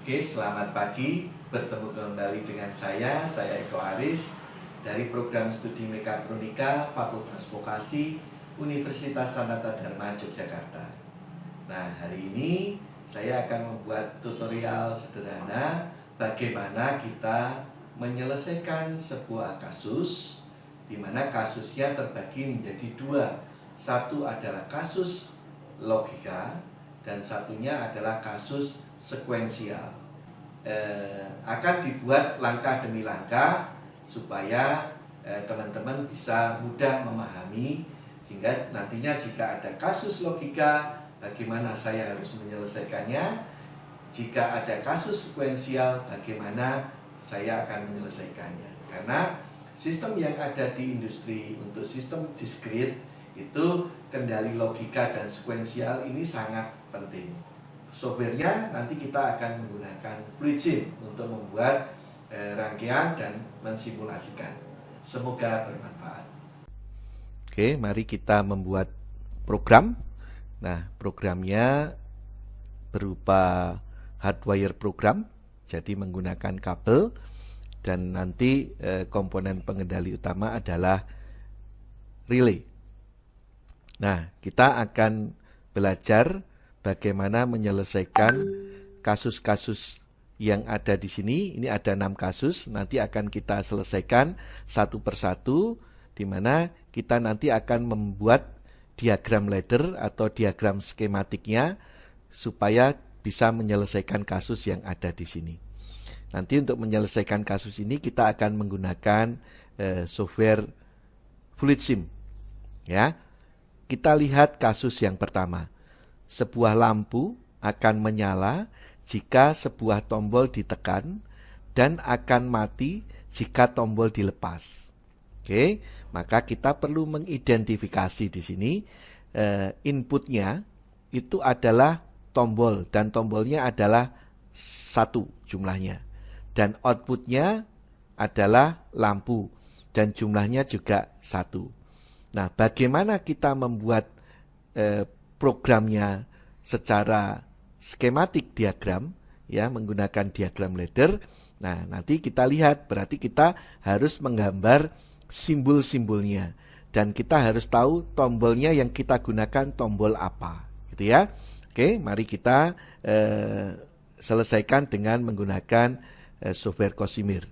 Oke, selamat pagi. Bertemu kembali dengan saya Eko Aris dari program studi Mekatronika Fakultas Vokasi Universitas Sanata Dharma Yogyakarta. Nah, hari ini saya akan membuat tutorial sederhana bagaimana kita menyelesaikan sebuah kasus di mana kasusnya terbagi menjadi dua. Satu adalah kasus logika dan satunya adalah kasus sekuensial. Akan dibuat langkah demi langkah supaya teman-teman bisa mudah memahami, sehingga nantinya jika ada kasus logika bagaimana saya harus menyelesaikannya, jika ada kasus sekuensial bagaimana saya akan menyelesaikannya. Karena sistem yang ada di industri untuk sistem diskrit itu kendali logika dan sekuensial ini sangat penting. Softwarenya nanti kita akan menggunakan FluidSim untuk membuat rangkaian dan mensimulasikan. Semoga bermanfaat. Oke, mari kita membuat program. Nah, programnya berupa hardwire program, jadi menggunakan kabel, dan nanti komponen pengendali utama adalah relay. Nah, kita akan belajar bagaimana menyelesaikan kasus-kasus yang ada di sini. Ini ada 6 kasus, nanti akan kita selesaikan satu persatu, di mana kita nanti akan membuat diagram ladder atau diagram skematiknya supaya bisa menyelesaikan kasus yang ada di sini. Nanti untuk menyelesaikan kasus ini kita akan menggunakan software FluidSim. Ya, kita lihat kasus yang pertama. Sebuah lampu akan menyala jika sebuah tombol ditekan dan akan mati jika tombol dilepas. Oke, maka kita perlu mengidentifikasi di sini inputnya itu adalah tombol dan tombolnya adalah 1 jumlahnya, dan outputnya adalah lampu dan jumlahnya juga 1. Nah, bagaimana kita membuat programnya secara skematik diagram, ya, menggunakan diagram ladder. Nah, nanti kita lihat, berarti kita harus menggambar simbol-simbolnya, dan kita harus tahu tombolnya yang kita gunakan tombol apa, gitu ya. Oke, mari kita selesaikan dengan menggunakan software Cosimir.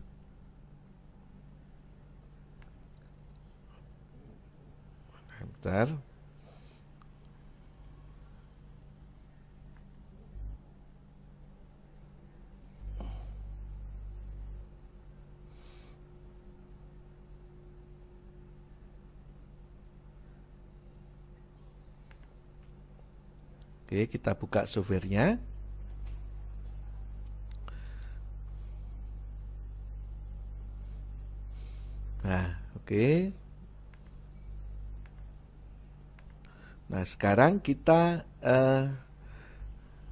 Bentar. Oke, kita buka softwarenya. Nah, oke. Nah, sekarang kita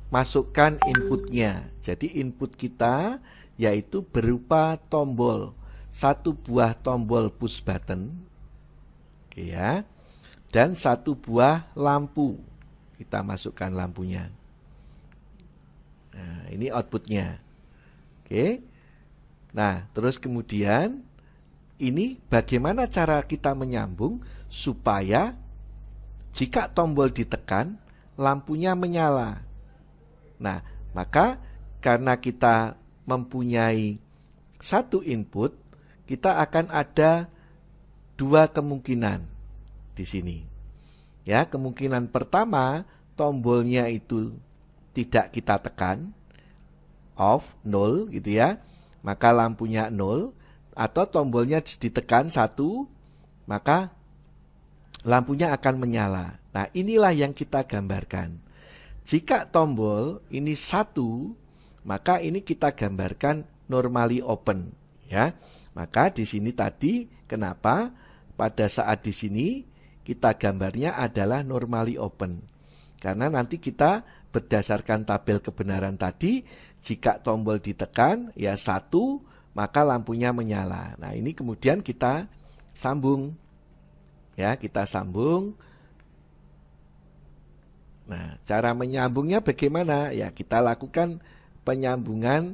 masukkan inputnya. Jadi input kita yaitu berupa tombol, 1 buah tombol push button, oke ya, dan 1 buah lampu. Kita masukkan lampunya. Nah, ini outputnya. Oke. Nah, terus kemudian ini bagaimana cara kita menyambung supaya jika tombol ditekan, lampunya menyala. Nah, maka karena kita mempunyai 1 input, kita akan ada 2 kemungkinan di sini. Ya, kemungkinan pertama, tombolnya itu tidak kita tekan, off, 0 gitu ya, maka lampunya 0, atau tombolnya ditekan 1, maka lampunya akan menyala. Nah, inilah yang kita gambarkan. Jika tombol ini 1, maka ini kita gambarkan normally open, ya. Maka di sini tadi kenapa pada saat di sini kita gambarnya adalah normally open. Karena nanti kita berdasarkan tabel kebenaran tadi, jika tombol ditekan ya 1, maka lampunya menyala. Nah, ini kemudian kita sambung. Ya, kita sambung. Nah, cara menyambungnya bagaimana? Ya, kita lakukan penyambungan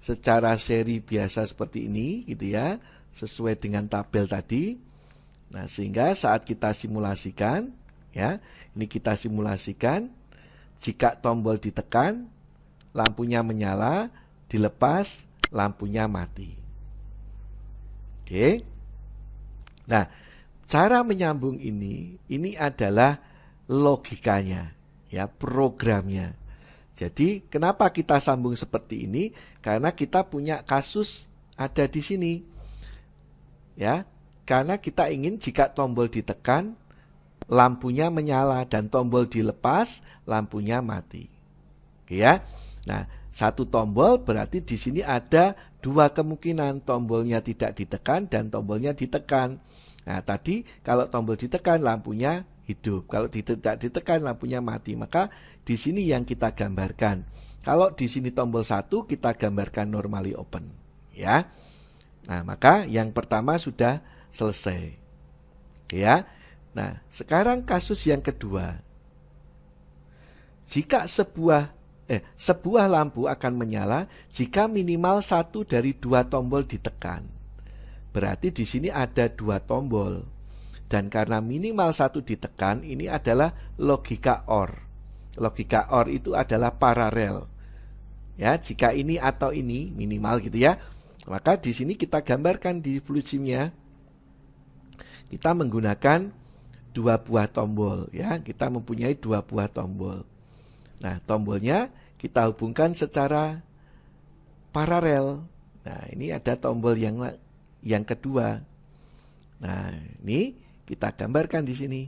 secara seri biasa seperti ini gitu ya, sesuai dengan tabel tadi. Nah, sehingga saat kita simulasikan ya, ini kita simulasikan, jika tombol ditekan, lampunya menyala, dilepas, lampunya mati. Oke. Nah, cara menyambung ini adalah logikanya, ya, programnya. Jadi, kenapa kita sambung seperti ini? Karena kita punya kasus ada di sini. Ya, karena kita ingin jika tombol ditekan, lampunya menyala, dan tombol dilepas, lampunya mati. Oke ya. Nah, satu tombol berarti di sini ada dua kemungkinan, tombolnya tidak ditekan dan tombolnya ditekan. Nah, tadi kalau tombol ditekan lampunya hidup, kalau tidak ditekan lampunya mati. Maka di sini yang kita gambarkan. Kalau di sini tombol 1 kita gambarkan normally open, ya. Nah, maka yang pertama sudah selesai. Ya. Nah, sekarang kasus yang kedua. Jika sebuah lampu akan menyala jika minimal satu dari dua tombol ditekan. Berarti di sini ada dua tombol. Dan karena minimal satu ditekan, ini adalah logika OR. Logika OR itu adalah paralel. Ya, jika ini atau ini minimal gitu ya. Maka di sini kita gambarkan di fluid sim-nya. Kita menggunakan dua buah tombol ya. Kita mempunyai dua buah tombol. Nah, tombolnya kita hubungkan secara paralel. Nah, ini ada tombol yang kedua. Nah, ini kita gambarkan di sini.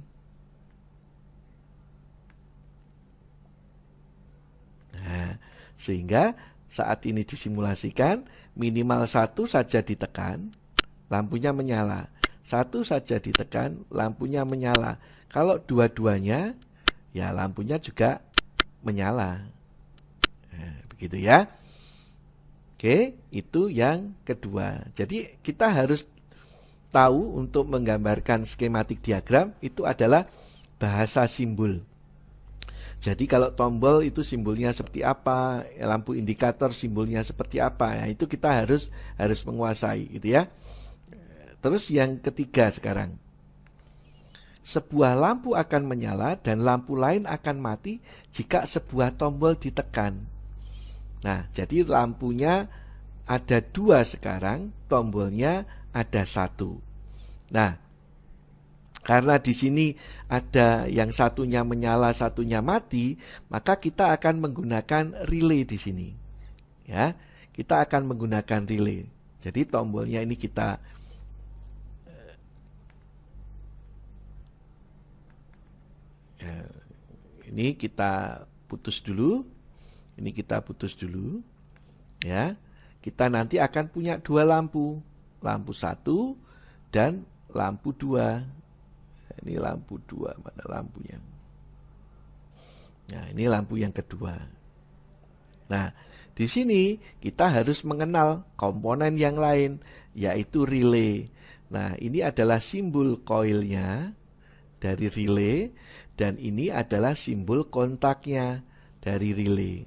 Nah, sehingga saat ini disimulasikan minimal satu saja ditekan, lampunya menyala. Satu saja ditekan, lampunya menyala. Kalau dua-duanya, ya lampunya juga menyala. Nah, begitu ya. Oke, itu yang kedua. Jadi kita harus tahu untuk menggambarkan skematik diagram itu adalah bahasa simbol. Jadi kalau tombol itu simbolnya seperti apa, lampu indikator simbolnya seperti apa, ya itu kita harus menguasai gitu ya. Terus yang ketiga sekarang. Sebuah lampu akan menyala dan lampu lain akan mati jika sebuah tombol ditekan. Nah, jadi lampunya ada dua sekarang, tombolnya ada satu. Nah, karena di sini ada yang satunya menyala, satunya mati, maka kita akan menggunakan relay di sini. Ya, kita akan menggunakan relay. Jadi tombolnya ini kita ini kita putus dulu. Ini kita putus dulu. Ya. Kita nanti akan punya dua lampu. Lampu 1 dan lampu 2. Ini lampu 2, mana lampunya? Nah, ini lampu yang kedua. Nah, di sini kita harus mengenal komponen yang lain, yaitu relay. Nah, ini adalah simbol koilnya dari relay, dan ini adalah simbol kontaknya dari relay.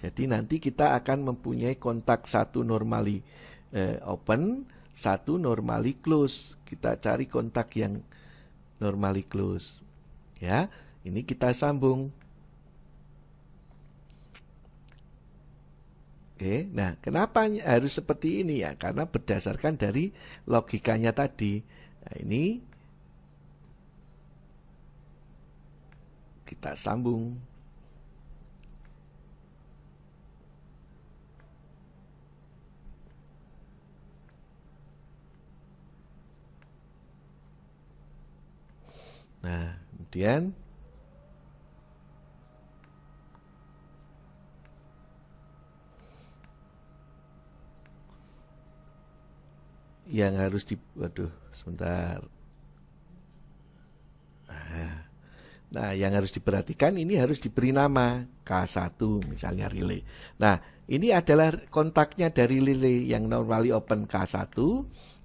Jadi nanti kita akan mempunyai kontak satu normally open, satu normally close. Kita cari kontak yang normally close. Ya, ini kita sambung. Oke, nah kenapa harus seperti ini ya? Karena berdasarkan dari logikanya tadi. Nah, ini kita sambung. Nah, kemudian yang harus sebentar. Nah, yang harus diperhatikan ini harus diberi nama K1 misalnya relay. Nah, ini adalah kontaknya dari relay yang normally open K1.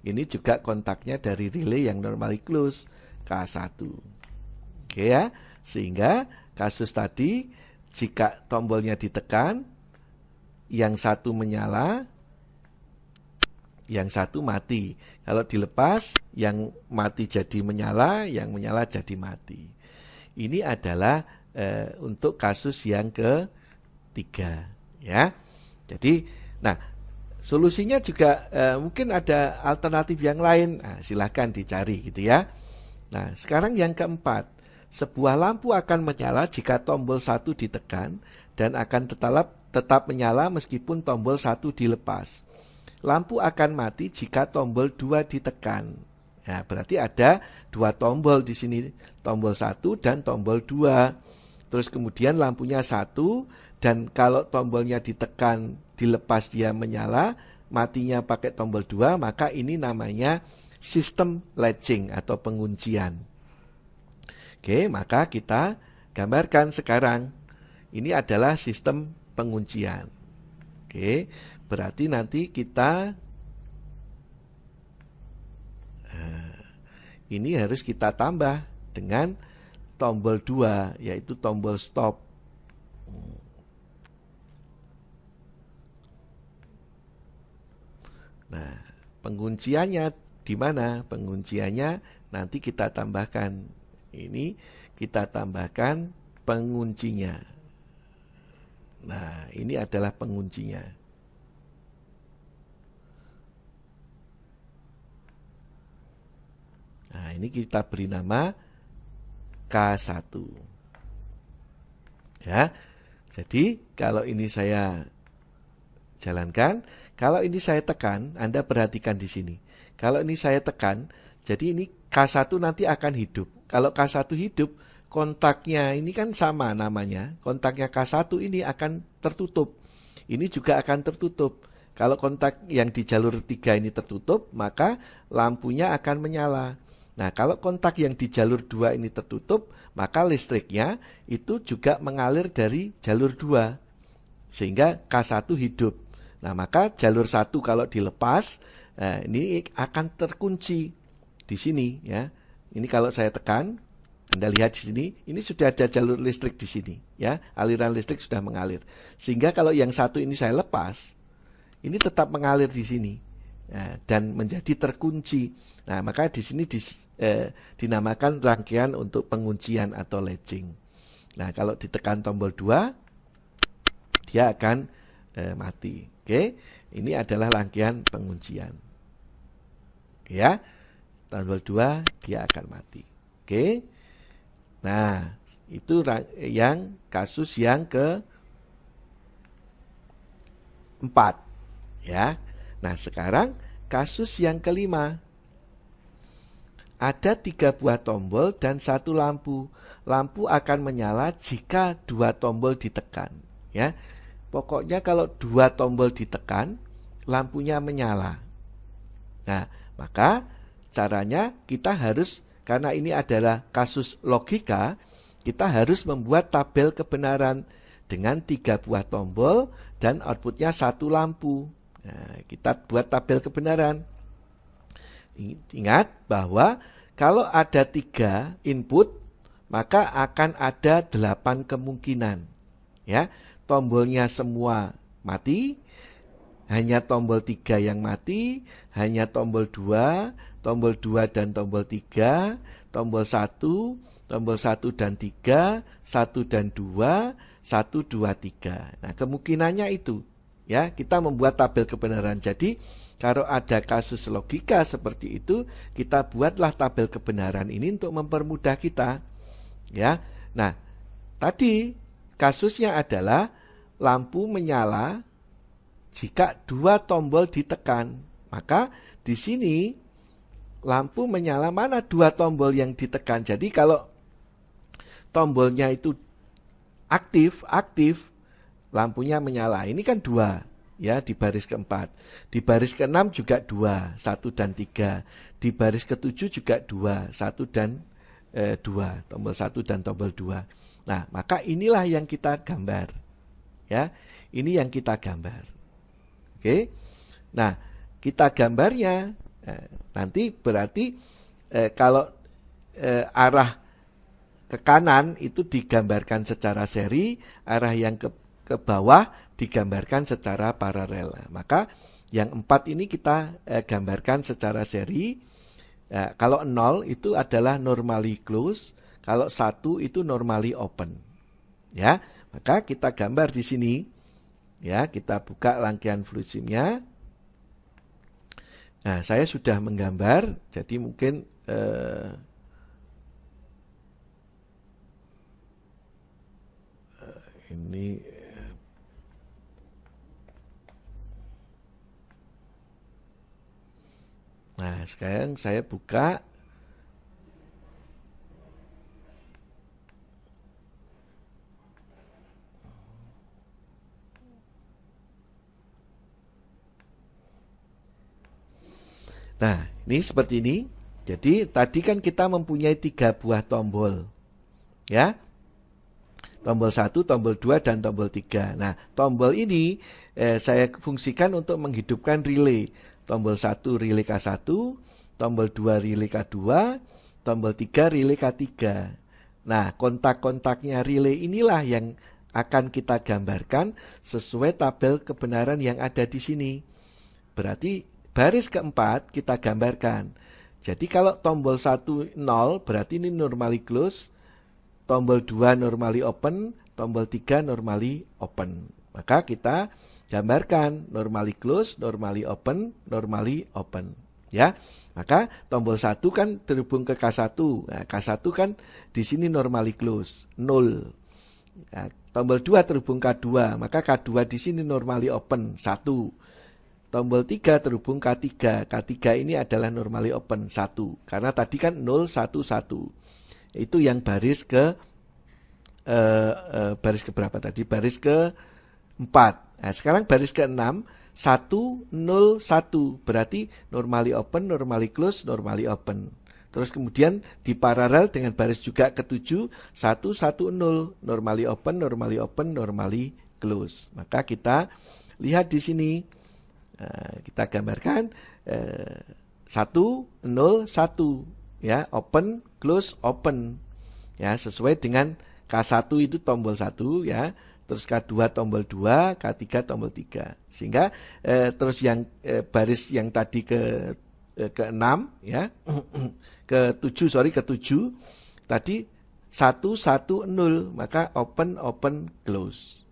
Ini juga kontaknya dari relay yang normally close K1. Oke ya. Sehingga kasus tadi jika tombolnya ditekan, yang satu menyala, yang satu mati. Kalau dilepas, yang mati jadi menyala, yang menyala jadi mati. Ini adalah untuk kasus yang ketiga, ya. Jadi, nah, solusinya juga mungkin ada alternatif yang lain. Nah, silahkan dicari gitu ya. Nah, sekarang yang keempat, sebuah lampu akan menyala jika tombol 1 ditekan dan akan tetap menyala meskipun tombol 1 dilepas. Lampu akan mati jika tombol 2 ditekan. Nah, berarti ada 2 tombol di sini, tombol 1 dan tombol 2. Terus kemudian lampunya 1, dan kalau tombolnya ditekan, dilepas dia menyala, matinya pakai tombol 2, maka ini namanya sistem latching atau penguncian. Oke, maka kita gambarkan sekarang. Ini adalah sistem penguncian. Oke, berarti nanti kita ini harus kita tambah dengan tombol 2, yaitu tombol stop. Nah, pengunciannya di mana? Pengunciannya nanti kita tambahkan. Ini kita tambahkan penguncinya. Nah, ini adalah penguncinya. Nah, ini kita beri nama K1. Ya. Jadi, kalau ini saya jalankan, kalau ini saya tekan, Anda perhatikan di sini. Kalau ini saya tekan, jadi ini K1 nanti akan hidup. Kalau K1 hidup, kontaknya ini kan sama namanya. Kontaknya K1 ini akan tertutup. Ini juga akan tertutup. Kalau kontak yang di jalur 3 ini tertutup, maka lampunya akan menyala. Nah, kalau kontak yang di jalur 2 ini tertutup, maka listriknya itu juga mengalir dari jalur 2. Sehingga K1 hidup. Nah, maka jalur 1 kalau dilepas, ini akan terkunci di sini ya. Ini kalau saya tekan, Anda lihat di sini, ini sudah ada jalur listrik di sini ya. Aliran listrik sudah mengalir. Sehingga kalau yang satu ini saya lepas, ini tetap mengalir di sini. Nah, dan menjadi terkunci. Nah, maka di sini dinamakan rangkaian untuk penguncian atau latching. Nah, kalau ditekan tombol 2, dia akan mati. Oke, ini adalah rangkaian penguncian. Oke, ya, tombol 2 dia akan mati. Oke, nah itu yang kasus yang keempat, ya. Nah, sekarang kasus yang kelima. Ada 3 buah tombol dan 1 lampu. Lampu akan menyala jika 2 tombol ditekan. Ya, pokoknya kalau 2 tombol ditekan, lampunya menyala. Nah, maka caranya kita harus, karena ini adalah kasus logika, kita harus membuat tabel kebenaran dengan 3 buah tombol dan outputnya 1 lampu. Nah, kita buat tabel kebenaran. Ingat bahwa kalau ada 3 input, maka akan ada 8 kemungkinan. Ya, tombolnya semua mati, hanya tombol 3 yang mati, hanya tombol 2 dan tombol 3, tombol 1, tombol 1 dan 3, 1 dan 2, 1, 2, 3. Nah, kemungkinannya itu. Ya, kita membuat tabel kebenaran. Jadi, kalau ada kasus logika seperti itu, kita buatlah tabel kebenaran ini untuk mempermudah kita. Ya. Nah, tadi kasusnya adalah lampu menyala jika 2 tombol ditekan. Maka di sini lampu menyala mana 2 tombol yang ditekan. Jadi kalau tombolnya itu aktif, lampunya menyala. Ini kan 2 ya, di baris keempat. Di baris keenam juga 2, 1 dan 3. Di baris ketujuh juga 2, 1 dan 2, tombol 1 dan tombol 2. Nah, maka inilah yang kita gambar. Ya, ini yang kita gambar. Oke. Nah, kita gambarnya nanti berarti kalau arah ke kanan itu digambarkan secara seri, arah yang ke bawah digambarkan secara paralel. Nah, maka yang 4 ini kita gambarkan secara seri. Kalau 0 itu adalah normally close, kalau 1 itu normally open. Ya, maka kita gambar di sini. Ya, kita buka rangkaian fluid simnya. Nah, saya sudah menggambar, jadi mungkin ini nah, sekarang saya buka. Nah, ini seperti ini. Jadi tadi kan kita mempunyai 3 buah tombol. Ya. Tombol 1, tombol 2, dan tombol 3. Nah, tombol ini saya fungsikan untuk menghidupkan relay. Tombol 1 relay K1, tombol 2 relay K2, tombol 3 relay K3. Nah, kontak-kontaknya relay inilah yang akan kita gambarkan sesuai tabel kebenaran yang ada di sini. Berarti baris keempat kita gambarkan. Jadi kalau tombol 1 0 berarti ini normally close, tombol 2 normally open, tombol 3 normally open. Maka kita gambarkan normally close, normally open, normally open. Ya, maka tombol 1 kan terhubung ke K1. Nah, K1 kan di sini normally close, 0. Nah, tombol 2 terhubung K2, maka K2 di sini normally open, 1. Tombol 3 terhubung K3. K3 ini adalah normally open 1. Karena tadi kan 0, 1, 1. Itu yang baris ke baris ke berapa tadi? Baris ke 4. Nah, sekarang baris ke 6, 1, 0, 1. Berarti normally open, normally close, normally open. Terus kemudian diparalel dengan baris juga ke 7, 1, 1, 0. Normally open, normally open, normally close. Maka kita lihat di sini. Kita gambarkan 1, 0, 1. Ya, open, close, open. Ya, sesuai dengan K1 itu tombol 1 ya. Terus K2 tombol 2, K3 tombol 3. Sehingga terus yang baris yang tadi ke 6 ya. ke 7 tadi 1, 1, 0. Maka open, open, close.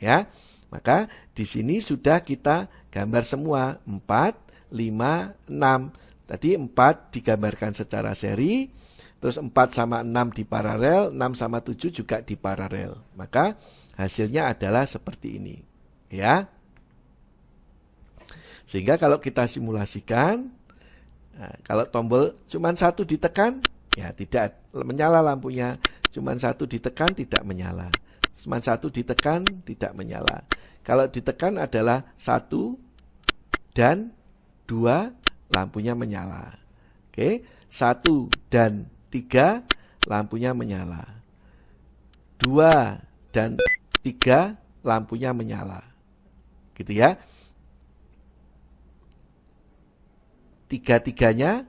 Ya. Maka di sini sudah kita gambar semua 4, 5, 6. Tadi 4 digambarkan secara seri, terus 4 sama 6 di paralel, 6 sama 7 juga di paralel. Maka hasilnya adalah seperti ini. Ya. Sehingga kalau kita simulasikan, nah, kalau tombol cuma 1 ditekan, ya tidak menyala lampunya. Cuma 1 ditekan tidak menyala. Cuma 1 ditekan tidak menyala. Kalau ditekan adalah 1 dan 2 lampunya menyala. Oke, 1 dan 3 lampunya menyala. 2 dan 3 lampunya menyala. Gitu ya. 3-3-nya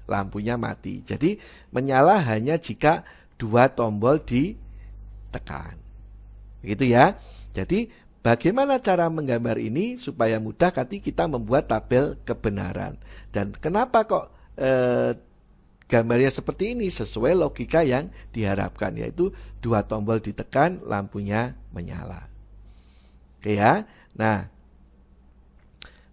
lampunya mati. Jadi menyala hanya jika 2 tombol ditekan. Begitu ya. Jadi bagaimana cara menggambar ini supaya mudah nanti kita membuat tabel kebenaran. Dan kenapa kok gambarnya seperti ini sesuai logika yang diharapkan, yaitu 2 tombol ditekan lampunya menyala. Oke ya. Nah,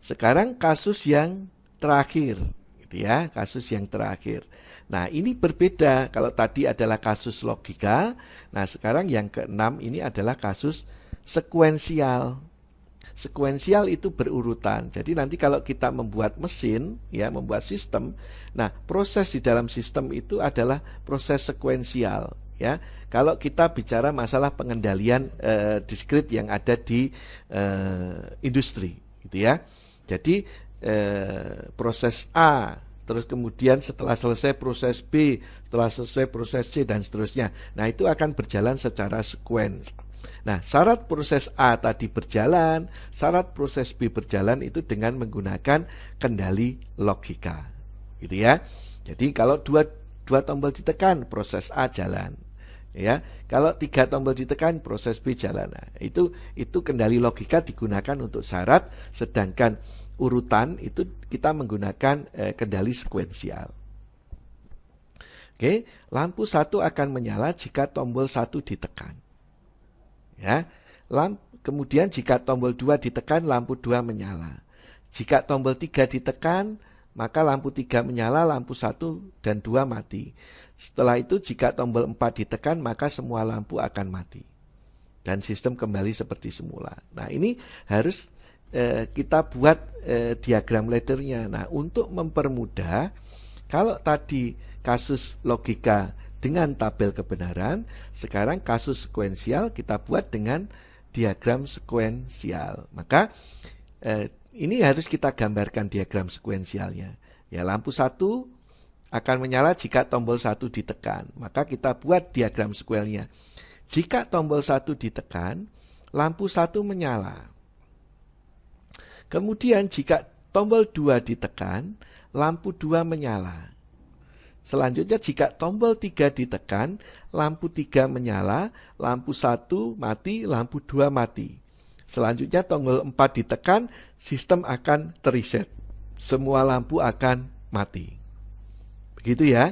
sekarang kasus yang terakhir gitu ya, kasus yang terakhir. Nah, ini berbeda. Kalau tadi adalah kasus logika, nah sekarang yang ke-6 ini adalah kasus sekuensial. Sekuensial itu berurutan. Jadi nanti kalau kita membuat mesin, ya, membuat sistem, nah proses di dalam sistem itu adalah proses sekuensial. Ya, kalau kita bicara masalah pengendalian diskrit yang ada di industri, gitu ya. Jadi proses A, terus kemudian setelah selesai proses B, setelah selesai proses C, dan seterusnya. Nah, itu akan berjalan secara sekuens. Nah, syarat proses A tadi berjalan, syarat proses B berjalan itu dengan menggunakan kendali logika. Gitu ya. Jadi kalau dua tombol ditekan, proses A jalan. Ya, kalau 3 tombol ditekan, proses B jalan. Nah, itu kendali logika digunakan untuk syarat, sedangkan urutan itu kita menggunakan kendali sekuensial. Oke, lampu 1 akan menyala jika tombol 1 ditekan. Ya, kemudian jika tombol 2 ditekan, lampu 2 menyala. Jika tombol 3 ditekan, maka lampu 3 menyala, lampu 1 dan 2 mati. Setelah itu jika tombol 4 ditekan, maka semua lampu akan mati. Dan sistem kembali seperti semula. Nah, ini harus kita buat diagram laddernya. Nah, untuk mempermudah, kalau tadi kasus logika dengan tabel kebenaran, sekarang kasus sekuensial kita buat dengan diagram sekuensial. Maka ini harus kita gambarkan diagram sekuensialnya. Ya, lampu 1 akan menyala jika tombol 1 ditekan. Maka kita buat diagram sekuensialnya. Jika tombol 1 ditekan, lampu 1 menyala. Kemudian jika tombol 2 ditekan, lampu 2 menyala. Selanjutnya jika tombol 3 ditekan, lampu 3 menyala, lampu 1 mati, lampu 2 mati. Selanjutnya tombol 4 ditekan, sistem akan terreset. Semua lampu akan mati. Begitu ya.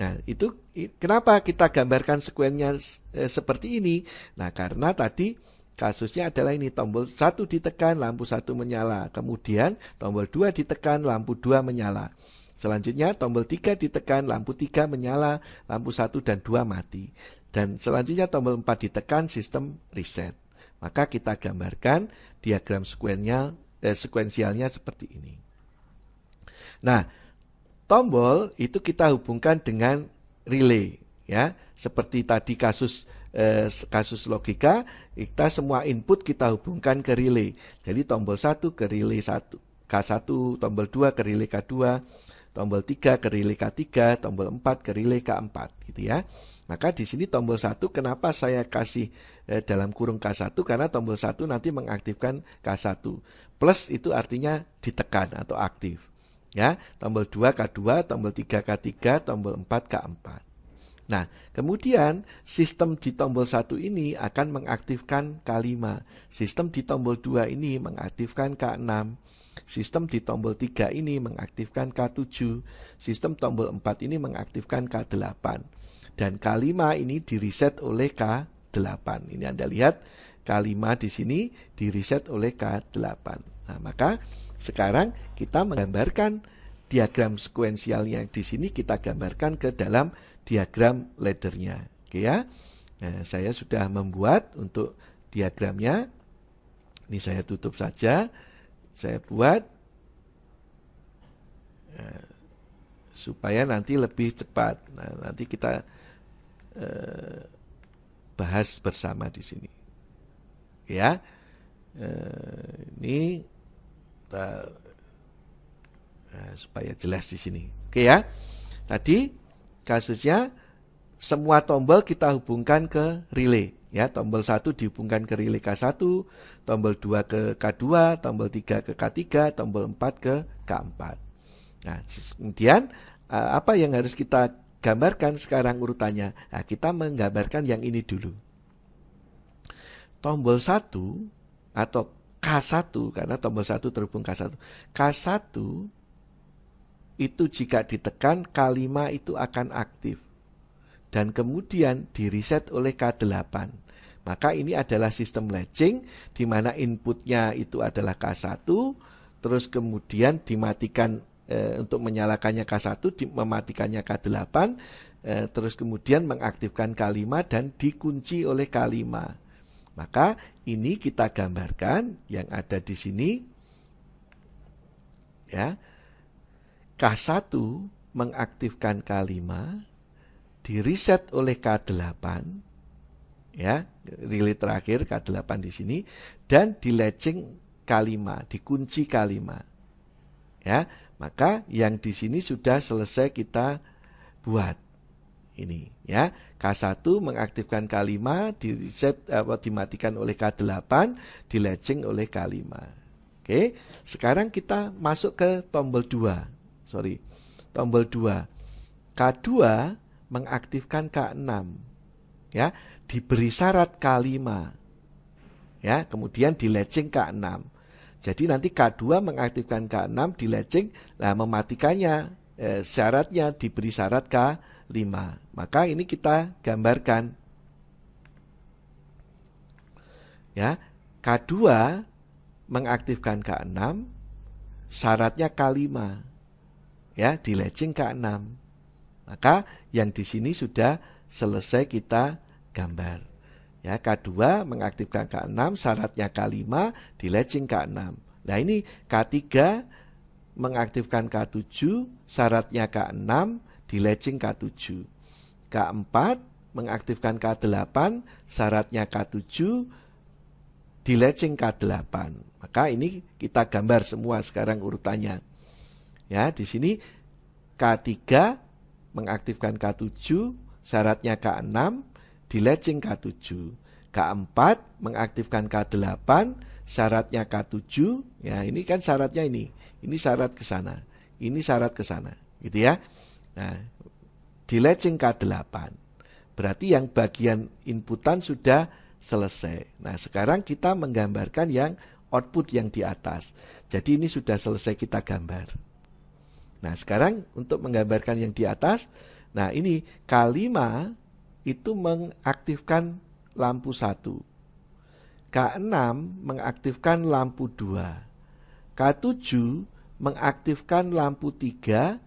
Nah, itu kenapa kita gambarkan sekuensinya seperti ini? Nah, karena tadi kasusnya adalah ini, tombol 1 ditekan, lampu 1 menyala. Kemudian tombol 2 ditekan, lampu 2 menyala. Selanjutnya tombol 3 ditekan, lampu 3 menyala, lampu 1 dan 2 mati. Dan selanjutnya tombol 4 ditekan, sistem reset. Maka kita gambarkan diagram sekuensialnya seperti ini. Nah, tombol itu kita hubungkan dengan relay, ya. Seperti tadi kasus logika, kita semua input kita hubungkan ke relay. Jadi tombol 1 ke relay K1, tombol 2 ke relay K2, tombol 3 ke relay K3, tombol 4 ke relay K4, gitu ya. Maka di sini tombol 1 kenapa saya kasih dalam kurung K1, karena tombol 1 nanti mengaktifkan K1. Plus itu artinya ditekan atau aktif. Ya, tombol 2 K2, tombol 3 K3, tombol 4 K4. Nah, kemudian sistem di tombol 1 ini akan mengaktifkan K5. Sistem di tombol 2 ini mengaktifkan K6. Sistem di tombol 3 ini mengaktifkan K7. Sistem tombol 4 ini mengaktifkan K8. Dan K5 ini direset oleh K8. Ini Anda lihat, K5 di sini direset oleh K8. Nah, maka sekarang kita menggambarkan diagram sekuensialnya di sini, kita gambarkan ke dalam diagram laddernya. Oke ya. Nah, saya sudah membuat untuk diagramnya. Ini saya tutup saja. Saya buat supaya nanti lebih cepat. Nah, nanti kita bahas bersama di sini. Ya. Ini supaya jelas di sini. Oke ya. Tadi kasusnya semua tombol kita hubungkan ke relay. Ya, tombol 1 dihubungkan ke relay K1, tombol 2 ke K2, tombol 3 ke K3, tombol 4 ke K4. Nah, kemudian apa yang harus kita gambarkan sekarang urutannya? Nah, kita menggambarkan yang ini dulu. Tombol 1 atau K1, karena tombol 1 terhubung K1. K1 itu jika ditekan, K5 itu akan aktif. Dan kemudian direset oleh K8. Maka ini adalah sistem latching, di mana inputnya itu adalah K1, terus kemudian dimatikan untuk menyalakannya K1, mematikannya K8, terus kemudian mengaktifkan K5 dan dikunci oleh K5. Maka ini kita gambarkan yang ada di sini. Ya. K1 mengaktifkan K5, direset oleh K8. Ya, relay terakhir K8 di sini, dan di latching K5, dikunci K5. Ya, maka yang di sini sudah selesai kita buat. Ini ya, K1 mengaktifkan K5, direset dimatikan oleh K8, di latching oleh K5. Oke, sekarang kita masuk ke tombol 2. Tombol 2. K2 mengaktifkan K6. ya, diberi syarat K5, ya, kemudian diletching K6. Jadi nanti K2 mengaktifkan K6, diletching, nah mematikannya, syaratnya diberi syarat K5. Maka ini kita gambarkan. Ya, K2 mengaktifkan K6, syaratnya K5. Ya, diletching K6. Maka yang di sini sudah selesai kita gambar. Ya, K2 mengaktifkan K6, syaratnya K5, diletching K6. Nah, ini K3 mengaktifkan K7, syaratnya K6, diletching K7. K4 mengaktifkan K8, syaratnya K7, diletching K8. Maka ini kita gambar semua sekarang urutannya. Ya, di sini K3 mengaktifkan K7, syaratnya K6, diletching K7. K4 mengaktifkan K8, syaratnya K7. Ya, ini kan syaratnya ini. Ini syarat ke sana. Ini syarat ke sana, gitu ya. Nah, diletching K8. Berarti yang bagian inputan sudah selesai. Nah, sekarang kita menggambarkan yang output yang di atas. Jadi ini sudah selesai kita gambar. Nah, sekarang untuk menggambarkan yang di atas, nah ini K5 itu mengaktifkan lampu 1. K6 mengaktifkan lampu 2. K7 mengaktifkan lampu 3,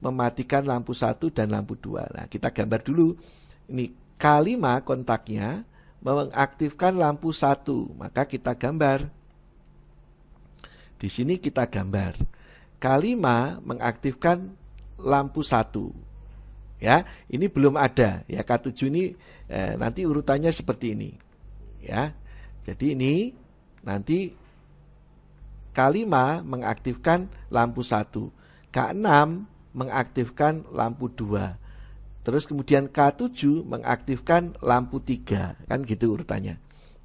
mematikan lampu 1 dan lampu 2. Nah, kita gambar dulu. Ini K5 kontaknya mengaktifkan lampu 1, maka kita gambar. Di sini kita gambar. K5 mengaktifkan lampu 1. Ya, ini belum ada. Ya, K7 ini nanti urutannya seperti ini. Ya. Jadi ini nanti K5 mengaktifkan lampu 1. K6 mengaktifkan lampu 2. Terus kemudian K7 mengaktifkan lampu 3, kan gitu urutannya.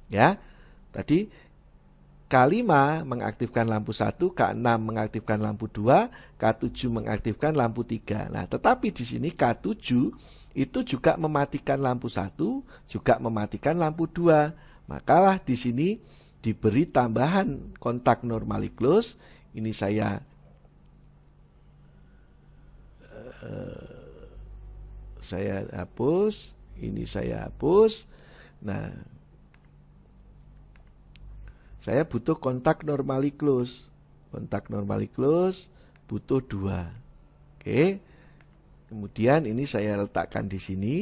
Ya. Tadi K5 mengaktifkan lampu 1, K6 mengaktifkan lampu 2, K7 mengaktifkan lampu 3. Nah, tetapi di sini K7 itu juga mematikan lampu 1, juga mematikan lampu 2. Makalah di sini diberi tambahan kontak normally close. Ini saya hapus, ini saya hapus. Nah, saya butuh kontak normally close. Kontak normally close butuh 2. Oke. Kemudian ini saya letakkan di sini.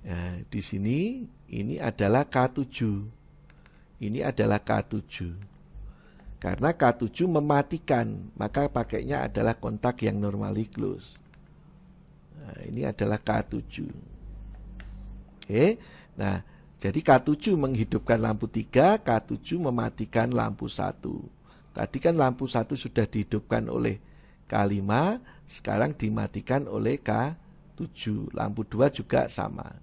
Nah, di sini ini adalah K7. Ini adalah K7. Karena K7 mematikan, maka pakainya adalah kontak yang normally close. Nah, ini adalah K7. Oke. Nah, jadi K7 menghidupkan lampu 3, K7 mematikan lampu 1. Tadi kan lampu 1 sudah dihidupkan oleh K5, sekarang dimatikan oleh K7. Lampu 2 juga sama.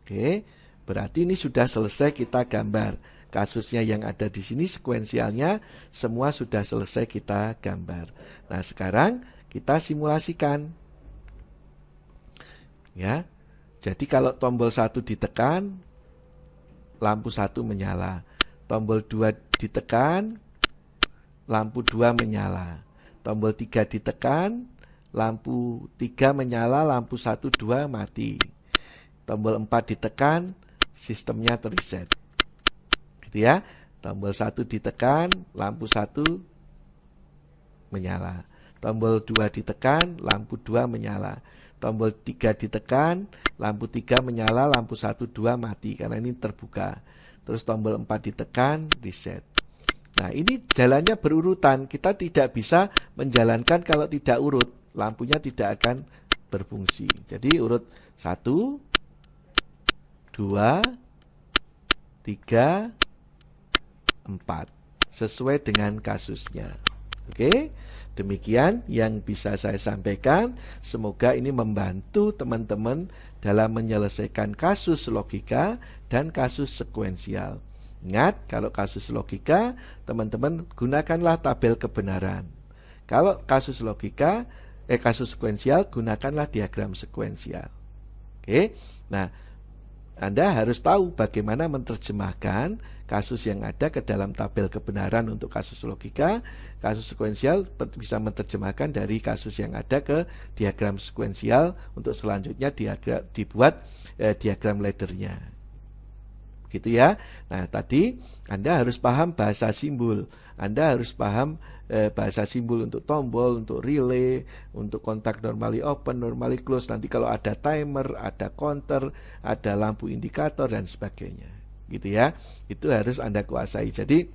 Oke, berarti ini sudah selesai kita gambar. Kasusnya yang ada di sini sekuensialnya semua sudah selesai kita gambar. Nah, sekarang kita simulasikan. Ya. Jadi kalau tombol 1 ditekan, lampu 1 menyala. Tombol 2 ditekan, lampu 2 menyala. Tombol 3 ditekan, lampu 3 menyala, lampu 1, 2 mati. Tombol 4 ditekan, sistemnya terreset. Gitu ya. Tombol 1 ditekan, lampu 1 menyala. Tombol 2 ditekan, lampu 2 menyala. Tombol 3 ditekan, lampu 3 menyala, lampu 1, 2 mati karena ini terbuka. Terus tombol 4 ditekan, reset. Nah, ini jalannya berurutan. Kita tidak bisa menjalankan kalau tidak urut. Lampunya tidak akan berfungsi. Jadi urut 1, 2, 3, 4. Sesuai dengan kasusnya. Oke, demikian yang bisa saya sampaikan. Semoga ini membantu teman-teman dalam menyelesaikan kasus logika dan kasus sekuensial. Ingat, kalau kasus logika, teman-teman gunakanlah tabel kebenaran. Kalau kasus logika, kasus sekuensial, gunakanlah diagram sekuensial. Oke. Nah, Anda harus tahu bagaimana menerjemahkan kasus yang ada ke dalam tabel kebenaran untuk kasus logika. Kasus sekuensial bisa menerjemahkan dari kasus yang ada ke diagram sekuensial untuk selanjutnya dibuat diagram laddernya. Gitu ya. Nah, tadi Anda harus paham bahasa simbol. Anda harus paham bahasa simbol untuk tombol, untuk relay, untuk kontak normally open, normally close. Nanti kalau ada timer, ada counter, ada lampu indikator dan sebagainya. Gitu ya. Itu harus Anda kuasai. Jadi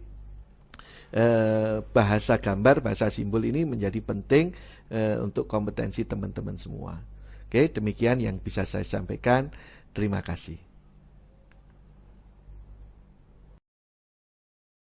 bahasa gambar, bahasa simbol ini menjadi penting untuk kompetensi teman-teman semua. Oke, demikian yang bisa saya sampaikan. Terima kasih.